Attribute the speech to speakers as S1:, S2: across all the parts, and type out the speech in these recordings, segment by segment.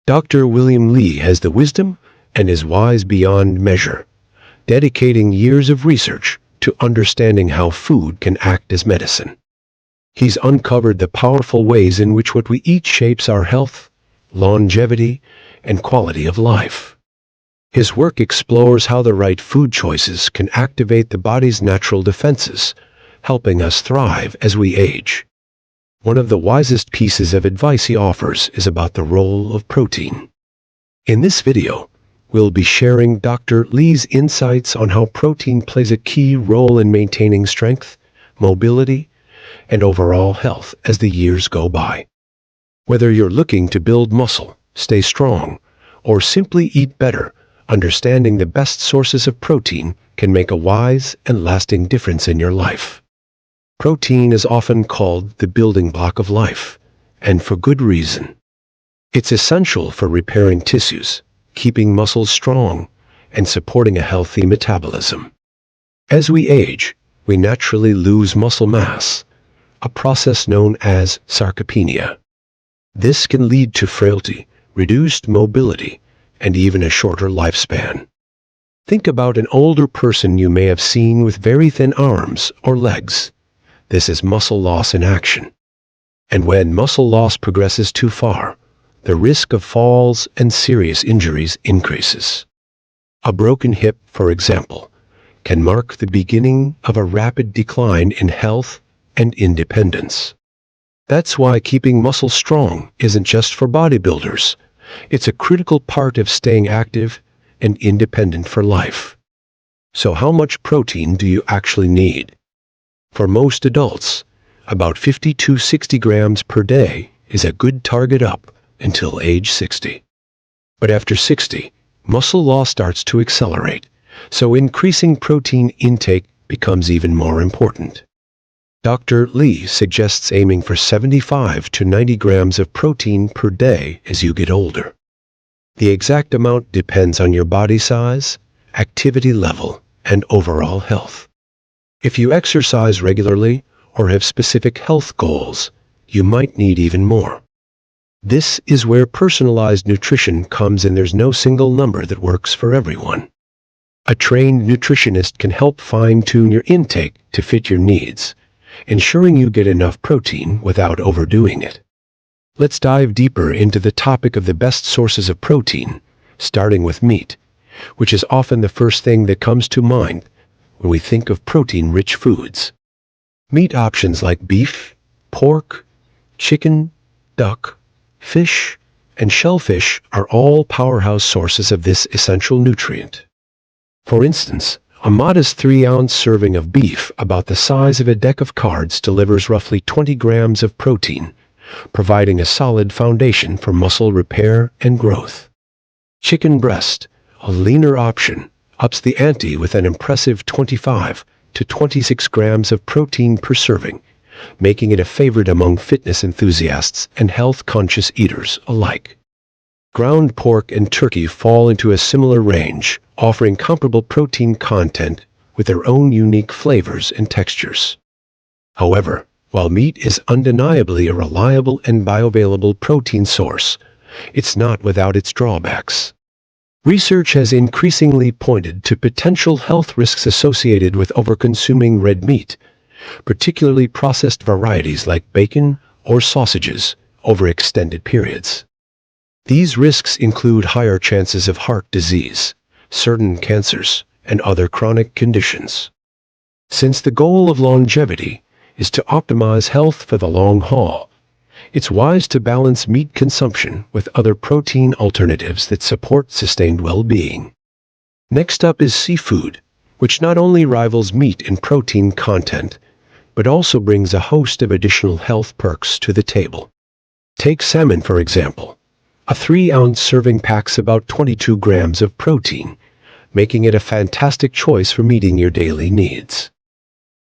S1: Dr. William Li has the wisdom and is wise beyond measure, dedicating years of research to understanding how food can act as medicine. He's uncovered the powerful ways in which what we eat shapes our health, longevity, and quality of life. His work explores how the right food choices can activate the body's natural defenses, helping us thrive as we age. One of the wisest pieces of advice he offers is about the role of protein. In this video, we'll be sharing Dr. Li's insights on how protein plays a key role in maintaining strength, mobility, and overall health as the years go by. Whether you're looking to build muscle, stay strong, or simply eat better, understanding the best sources of protein can make a wise and lasting difference in your life. Protein is often called the building block of life, and for good reason. It's essential for repairing tissues, keeping muscles strong, and supporting a healthy metabolism. As we age, we naturally lose muscle mass, a process known as sarcopenia. This can lead to frailty, reduced mobility, and even a shorter lifespan. Think about an older person you may have seen with very thin arms or legs. This is muscle loss in action. And when muscle loss progresses too far, the risk of falls and serious injuries increases. A broken hip, for example, can mark the beginning of a rapid decline in health and independence. That's why keeping muscle strong isn't just for bodybuilders. It's a critical part of staying active and independent for life. So how much protein do you actually need? For most adults, about 50 to 60 grams per day is a good target up until age 60. But after 60, muscle loss starts to accelerate, so increasing protein intake becomes even more important. Dr. Li suggests aiming for 75 to 90 grams of protein per day as you get older. The exact amount depends on your body size, activity level, and overall health. If you exercise regularly or have specific health goals, you might need even more. This is where personalized nutrition comes in. There's no single number that works for everyone. A trained nutritionist can help fine-tune your intake to fit your needs, ensuring you get enough protein without overdoing it. Let's dive deeper into the topic of the best sources of protein, starting with meat, which is often the first thing that comes to mind when we think of protein-rich foods. Meat options like beef, pork, chicken, duck, fish, and shellfish are all powerhouse sources of this essential nutrient. For instance, a modest 3-ounce serving of beef, about the size of a deck of cards, delivers roughly 20 grams of protein, providing a solid foundation for muscle repair and growth. Chicken breast, a leaner option, ups the ante with an impressive 25 to 26 grams of protein per serving, making it a favorite among fitness enthusiasts and health-conscious eaters alike. Ground pork and turkey fall into a similar range, offering comparable protein content with their own unique flavors and textures. However, while meat is undeniably a reliable and bioavailable protein source, it's not without its drawbacks. Research has increasingly pointed to potential health risks associated with overconsuming red meat, particularly processed varieties like bacon or sausages, over extended periods. These risks include higher chances of heart disease, certain cancers, and other chronic conditions. Since the goal of longevity is to optimize health for the long haul, it's wise to balance meat consumption with other protein alternatives that support sustained well-being. Next up is seafood, which not only rivals meat in protein content, but also brings a host of additional health perks to the table. Take salmon, for example. A 3-ounce serving packs about 22 grams of protein, making it a fantastic choice for meeting your daily needs.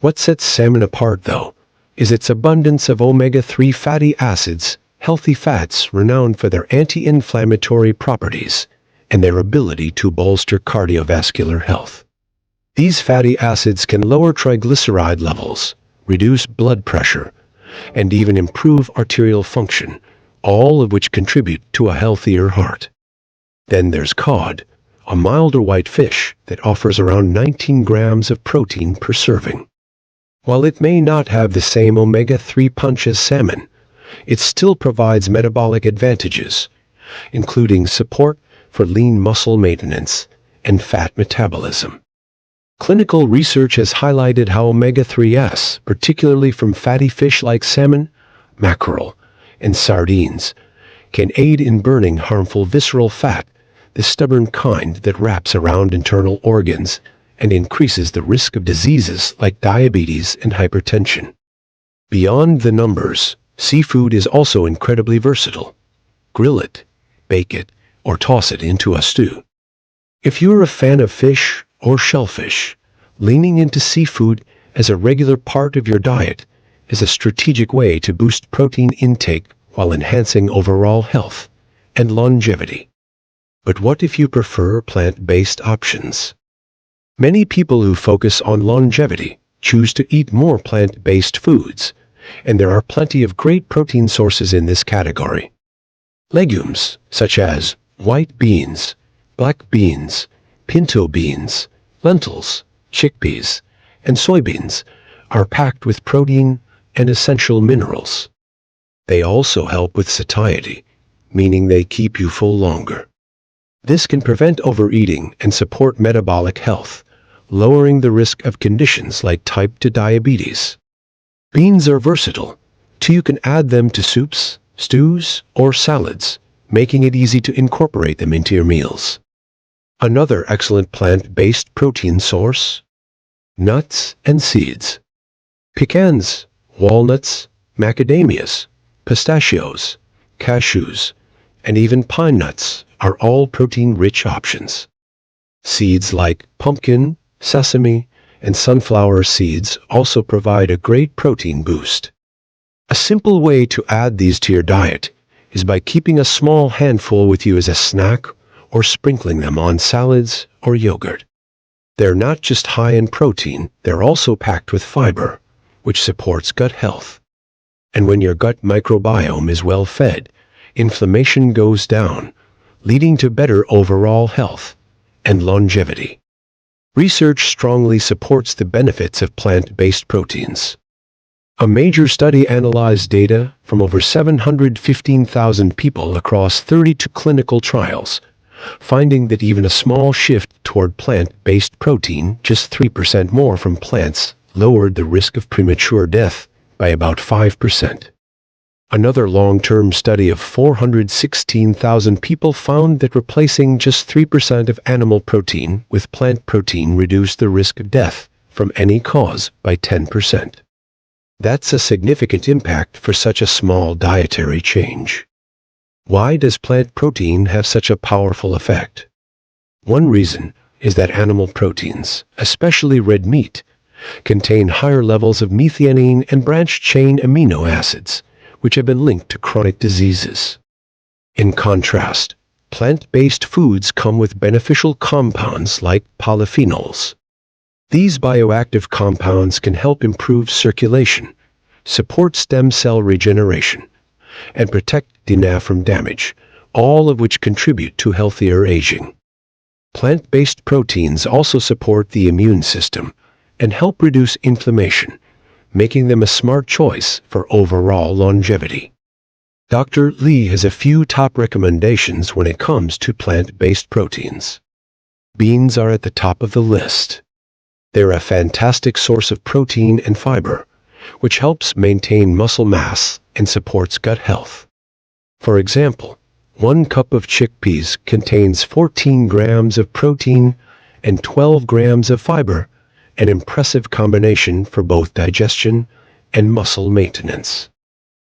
S1: What sets salmon apart, though, is its abundance of omega-3 fatty acids, healthy fats renowned for their anti-inflammatory properties and their ability to bolster cardiovascular health. These fatty acids can lower triglyceride levels, reduce blood pressure, and even improve arterial function, all of which contribute to a healthier heart. Then there's cod, a milder white fish that offers around 19 grams of protein per serving. While it may not have the same omega-3 punch as salmon, it still provides metabolic advantages, including support for lean muscle maintenance and fat metabolism. Clinical research has highlighted how omega-3s, particularly from fatty fish like salmon, mackerel, and sardines, can aid in burning harmful visceral fat, the stubborn kind that wraps around internal organs and increases the risk of diseases like diabetes and hypertension. Beyond the numbers, seafood is also incredibly versatile. Grill it, bake it, or toss it into a stew. If you're a fan of fish or shellfish, leaning into seafood as a regular part of your diet is a strategic way to boost protein intake while enhancing overall health and longevity. But what if you prefer plant-based options? Many people who focus on longevity choose to eat more plant-based foods, and there are plenty of great protein sources in this category. Legumes, such as white beans, black beans, pinto beans, lentils, chickpeas, and soybeans, are packed with protein and essential minerals. They also help with satiety, meaning they keep you full longer. This can prevent overeating and support metabolic health, lowering the risk of conditions like type 2 diabetes. Beans are versatile, so you can add them to soups, stews, or salads, making it easy to incorporate them into your meals. Another excellent plant-based protein source: nuts and seeds. Pecans, walnuts, macadamias, pistachios, cashews, and even pine nuts are all protein-rich options. Seeds like pumpkin, sesame, and sunflower seeds also provide a great protein boost. A simple way to add these to your diet is by keeping a small handful with you as a snack or sprinkling them on salads or yogurt. They're not just high in protein, they're also packed with fiber, which supports gut health. And when your gut microbiome is well fed, inflammation goes down, leading to better overall health and longevity. Research strongly supports the benefits of plant-based proteins. A major study analyzed data from over 715,000 people across 32 clinical trials, finding that even a small shift toward plant-based protein, just 3% more from plants, lowered the risk of premature death by about 5%. Another long-term study of 416,000 people found that replacing just 3% of animal protein with plant protein reduced the risk of death from any cause by 10%. That's a significant impact for such a small dietary change. Why does plant protein have such a powerful effect? One reason is that animal proteins, especially red meat, contain higher levels of methionine and branched-chain amino acids, which have been linked to chronic diseases. In contrast, plant-based foods come with beneficial compounds like polyphenols. These bioactive compounds can help improve circulation, support stem cell regeneration, and protect DNA from damage, all of which contribute to healthier aging. Plant-based proteins also support the immune system and help reduce inflammation, making them a smart choice for overall longevity. Dr. Lee has a few top recommendations when it comes to plant-based proteins. Beans are at the top of the list. They're a fantastic source of protein and fiber, which helps maintain muscle mass and supports gut health. For example, 1 cup of chickpeas contains 14 grams of protein and 12 grams of fiber, an impressive combination for both digestion and muscle maintenance.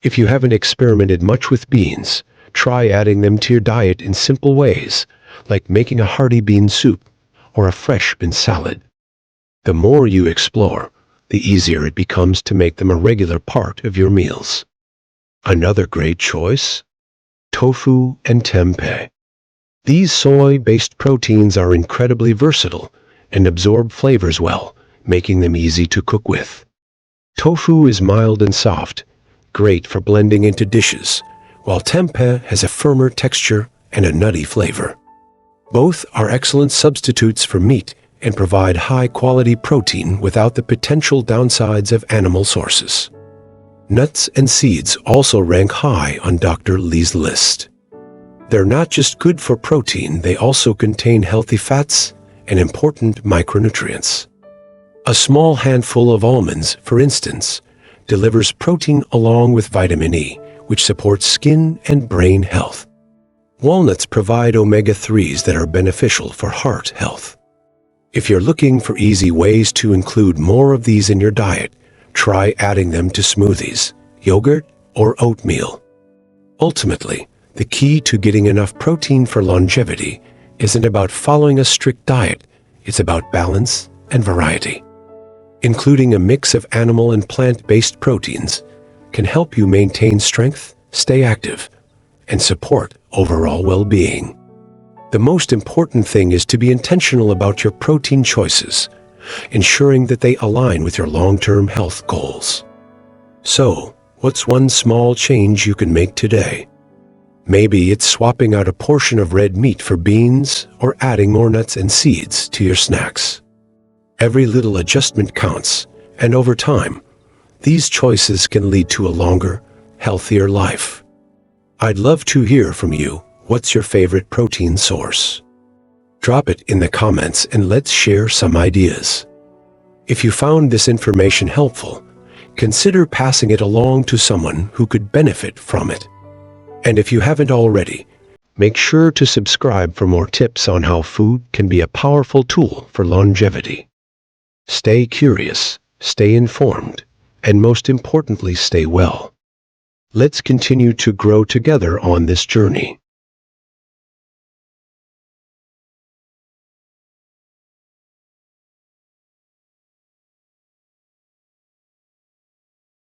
S1: If you haven't experimented much with beans, try adding them to your diet in simple ways, like making a hearty bean soup or a fresh bean salad. The more you explore, the easier it becomes to make them a regular part of your meals. Another great choice: tofu and tempeh. These soy-based proteins are incredibly versatile and absorb flavors well, making them easy to cook with. Tofu is mild and soft, great for blending into dishes, while tempeh has a firmer texture and a nutty flavor. Both are excellent substitutes for meat and provide high-quality protein without the potential downsides of animal sources. Nuts and seeds also rank high on Dr. Lee's list. They're not just good for protein, they also contain healthy fats and important micronutrients. A small handful of almonds, for instance, delivers protein along with vitamin E, which supports skin and brain health. Walnuts provide omega-3s that are beneficial for heart health. If you're looking for easy ways to include more of these in your diet, try adding them to smoothies, yogurt, or oatmeal. Ultimately, the key to getting enough protein for longevity isn't about following a strict diet, it's about balance and variety. Including a mix of animal and plant-based proteins can help you maintain strength, stay active, and support overall well-being. The most important thing is to be intentional about your protein choices, ensuring that they align with your long-term health goals. So, what's one small change you can make today? Maybe it's swapping out a portion of red meat for beans or adding more nuts and seeds to your snacks. Every little adjustment counts, and over time, these choices can lead to a longer, healthier life. I'd love to hear from you. What's your favorite protein source? Drop it in the comments and let's share some ideas. If you found this information helpful, consider passing it along to someone who could benefit from it. And if you haven't already, make sure to subscribe for more tips on how food can be a powerful tool for longevity. Stay curious, stay informed, and most importantly, stay well. Let's continue to grow together on this journey.